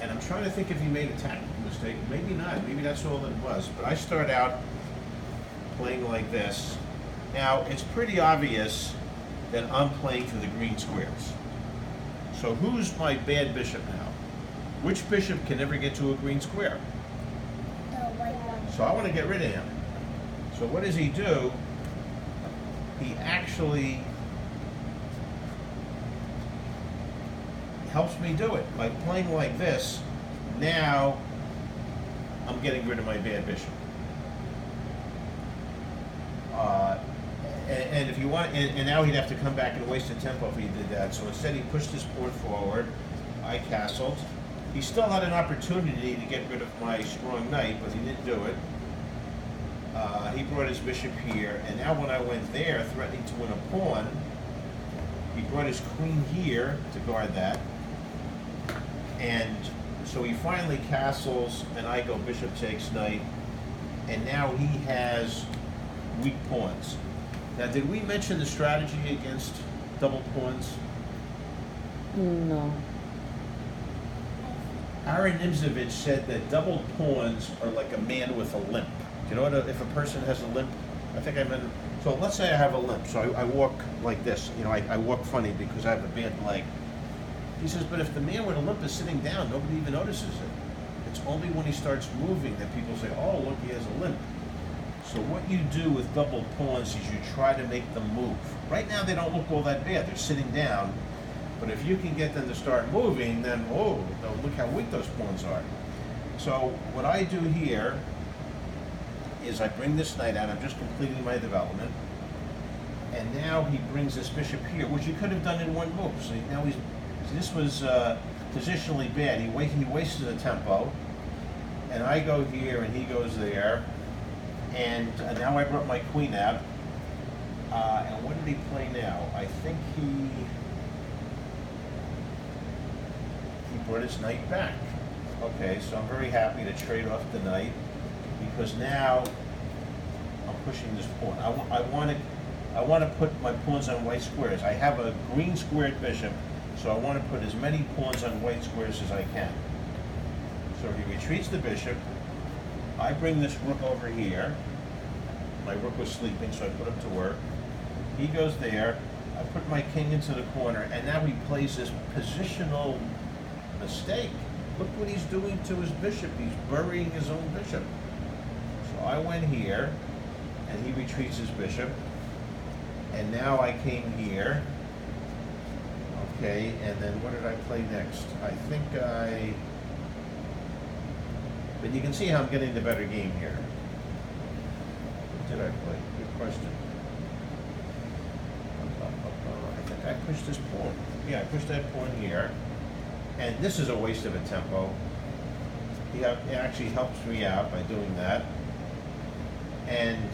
And I'm trying to think if he made a tactical mistake. Maybe not. Maybe that's all it was. But I start out playing like this. Now, it's pretty obvious that I'm playing for the green squares. So who's my bad bishop now? Which bishop can never get to a green square? The white one. So I want to get rid of him. So what does he do? He actually helps me do it by playing like this. Now I'm getting rid of my bad bishop. And if you want, and now he'd have to come back and waste a tempo if he did that. So instead, he pushed his pawn forward. I castled. He still had an opportunity to get rid of my strong knight, but he didn't do it. He brought his bishop here, and now when I went there, threatening to win a pawn, he brought his queen here to guard that. And so he finally castles, and I go bishop takes knight, and now he has weak pawns. Now, did we mention the strategy against double pawns? No. Aaron Nimzovich said that double pawns are like a man with a limp. Do you know what, if a person has a limp? I think I meant, so let's say I have a limp, so I walk like this, you know, I walk funny because I have a bad leg. He says, but if the man with a limp is sitting down, nobody even notices it. It's only when he starts moving that people say, oh, look, he has a limp. So what you do with double pawns is you try to make them move. Right now they don't look all that bad, they're sitting down, but if you can get them to start moving, then, oh, look how weak those pawns are. So what I do here is I bring this knight out, I'm just completing my development, and now he brings this bishop here, which he could have done in one move. So now this was positionally bad. He wasted a tempo, and I go here and he goes there, and now I brought my queen out. And what did he play now? I think he brought his knight back. Okay, so I'm very happy to trade off the knight because now I'm pushing this pawn. I want to put my pawns on white squares. I have a green squared bishop, so I want to put as many pawns on white squares as I can. So he retreats the bishop. I bring this rook over here. My rook was sleeping, so I put him to work. He goes there. I put my king into the corner, and now he plays this positional mistake. Look what he's doing to his bishop. He's burying his own bishop. So I went here, and he retreats his bishop. And now I came here. Okay, and then what did I play next? But you can see how I'm getting the better game here. What did I play? Good question. I think I pushed this pawn. Yeah, I pushed that pawn here. And this is a waste of a tempo. It actually helps me out by doing that. And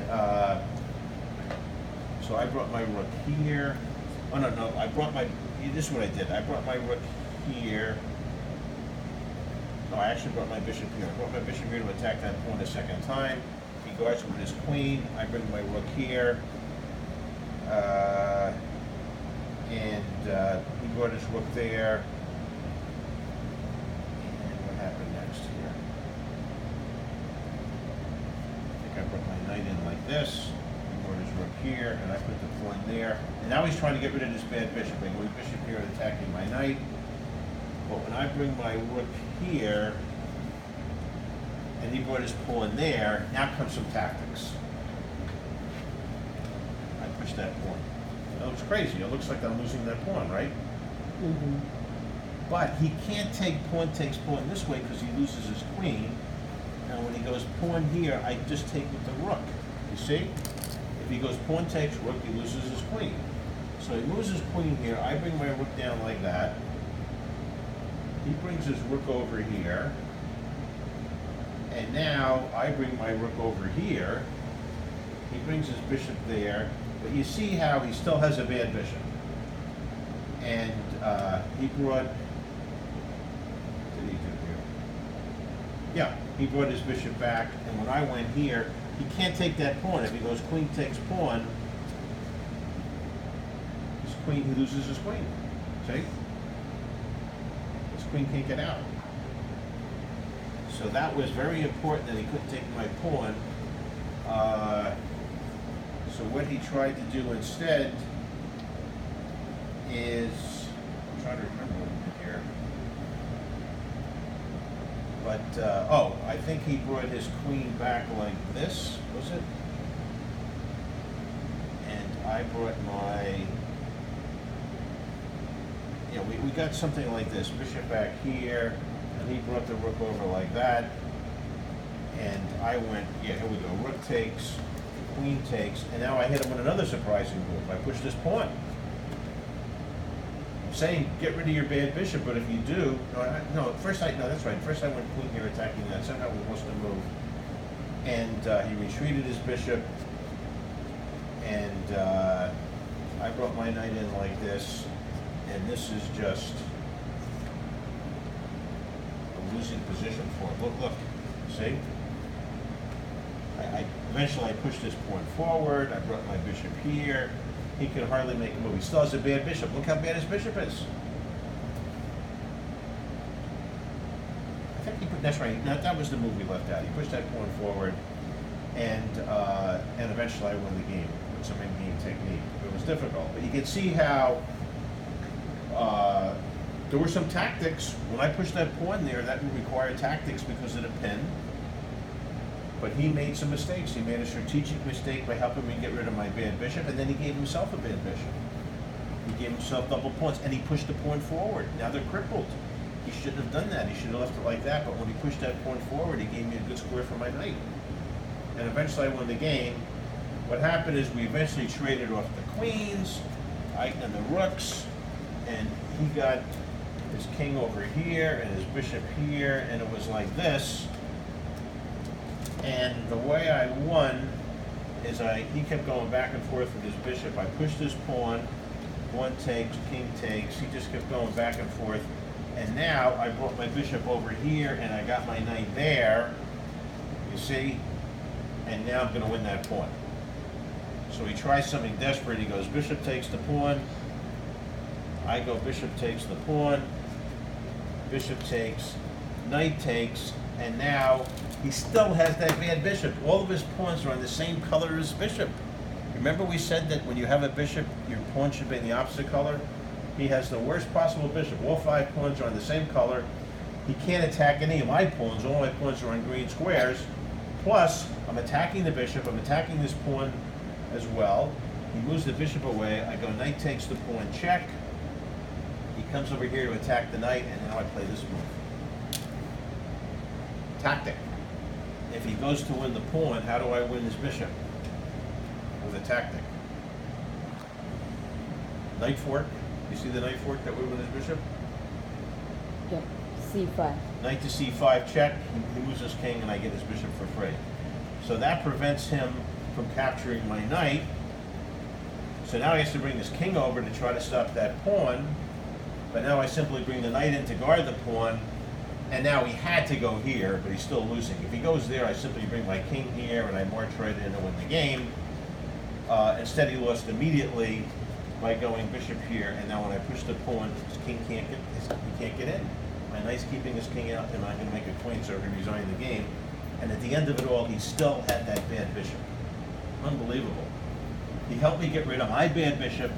so I brought my rook here. Oh, no, this is what I did. I brought my rook here. No, I actually brought my bishop here. I brought my bishop here to attack that pawn a second time. He guards with his queen. I bring my rook here. And he brought his rook there. And what happened next here? I think I brought my knight in like this. He brought his rook here, and I put the pawn there. And now he's trying to get rid of this bad bishop. I go bishop here attacking my knight. But when I bring my rook here, and he brought his pawn there, now comes some tactics. I push that pawn. It looks crazy. It looks like I'm losing that pawn, right? Mm-hmm. But he can't take pawn takes pawn this way because he loses his queen. Now when he goes pawn here, I just take with the rook. You see? If he goes pawn takes rook, he loses his queen. So he moves his queen here. I bring my rook down like that. He brings his rook over here. And now I bring my rook over here. He brings his bishop there. But you see how he still has a bad bishop. And he brought, what did he do here? Yeah, he brought his bishop back. And when I went here, he can't take that pawn. If he goes queen takes pawn, his queen, he loses his queen. See? His queen can't get out. so that was very important that he couldn't take my pawn. So what he tried to do instead is, I'm trying to remember what he did here. But, oh, I think he brought his queen back like this, was it? And I brought my, yeah, we got something like this, bishop back here, and he brought the rook over like that. And I went, yeah, here we go, rook takes, queen takes, and now I hit him with another surprising move. I pushed this pawn. I'm saying get rid of your bad bishop, but if you do, no, first I went queen here attacking that, somehow we lost the move. And he retreated his bishop, and I brought my knight in like this, and this is just a losing position for him. Look, see? Eventually I pushed this pawn forward, I brought my bishop here. He could hardly make a move. He still has a bad bishop. Look how bad his bishop is. I think he put, that's right, that was the move we left out. He pushed that pawn forward, and eventually I won the game with some in-game technique. It was difficult, but you can see how there were some tactics. When I pushed that pawn there, that would require tactics because of the pin. But he made some mistakes. He made a strategic mistake by helping me get rid of my bad bishop, and then he gave himself a bad bishop. He gave himself double pawns, and he pushed the pawn forward. Now they're crippled. He shouldn't have done that. He should have left it like that, but when he pushed that pawn forward, he gave me a good square for my knight. And eventually I won the game. What happened is we eventually traded off the queens, and the rooks, and he got his king over here and his bishop here, and it was like this. And the way I won is he kept going back and forth with his bishop. I pushed his pawn takes, king takes. He just kept going back and forth. And now I brought my bishop over here and I got my knight there, you see? And now I'm gonna win that pawn. So he tries something desperate. He goes bishop takes the pawn. I go bishop takes the pawn. Bishop takes, knight takes, and now he still has that bad bishop. All of his pawns are on the same color as bishop. Remember we said that when you have a bishop, your pawn should be in the opposite color? He has the worst possible bishop. All 5 pawns are on the same color. He can't attack any of my pawns. All my pawns are on green squares. Plus, I'm attacking the bishop. I'm attacking this pawn as well. He moves the bishop away. I go knight takes the pawn check. He comes over here to attack the knight, and now I play this move. Tactic. If he goes to win the pawn, how do I win his bishop? With a tactic. Knight fork. You see the knight fork that would win his bishop? Yep. C5. Knight to c5 check. He moves his king, and I get his bishop for free. So that prevents him from capturing my knight. So now he has to bring his king over to try to stop that pawn. But now I simply bring the knight in to guard the pawn. And now he had to go here, but he's still losing. If he goes there, I simply bring my king here, and I march right in to win the game. Instead, he lost immediately by going bishop here, and now when I push the pawn, his king he can't get in. My knight's keeping his king out, and I'm going to make a queen, so we're going to resign the game. And at the end of it all, he still had that bad bishop. Unbelievable. He helped me get rid of my bad bishop,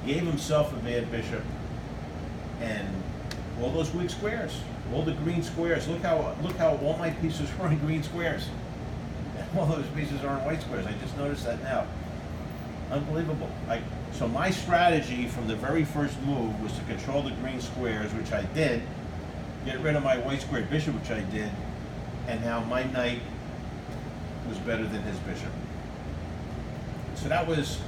gave himself a bad bishop, and all those weak squares, all the green squares. Look how all my pieces are on green squares. And all those pieces are on white squares. I just noticed that now. Unbelievable. So my strategy from the very first move was to control the green squares, which I did, get rid of my white square bishop, which I did, and now my knight was better than his bishop. So that was